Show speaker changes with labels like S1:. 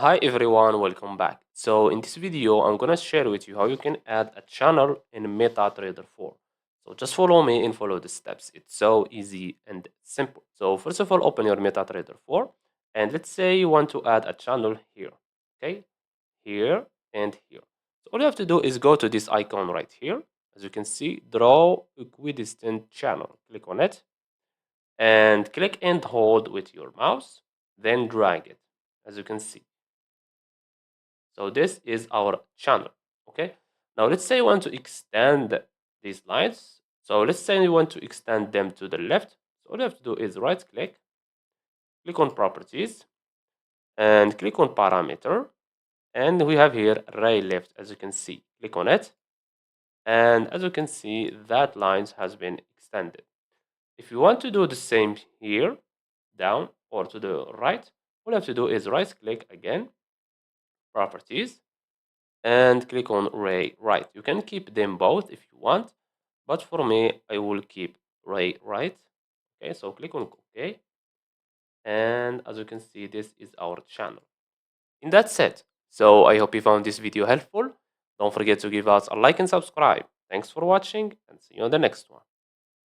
S1: Hi everyone, welcome back. So in this video, I'm gonna share with you how you can add a channel in MetaTrader 4. So just follow me and follow the steps. It's so easy and simple. So first of all, open your MetaTrader 4 and let's say you want to add a channel here. Okay, here and here. So all you have to do is go to this icon right here. As you can see, draw equidistant channel. Click on it and click and hold with your mouse, then drag it. As you can see. So this is our channel, okay? Now let's say you want to extend these lines. So let's say you want to extend them to the left. So all you have to do is right click on properties and click on parameter. And we have here ray left, as you can see. Click on it. And as you can see, that lines has been extended. If you want to do the same here, down or to the right, all you have to do is right click again, properties, and click on ray right. You can keep them both if you want, but for me I will keep ray right. Okay, so click on OK, and as you can see, this is our channel. And that's it. So I hope you found this video helpful. Don't forget to give us a like and subscribe. Thanks for watching, and see you on the next one.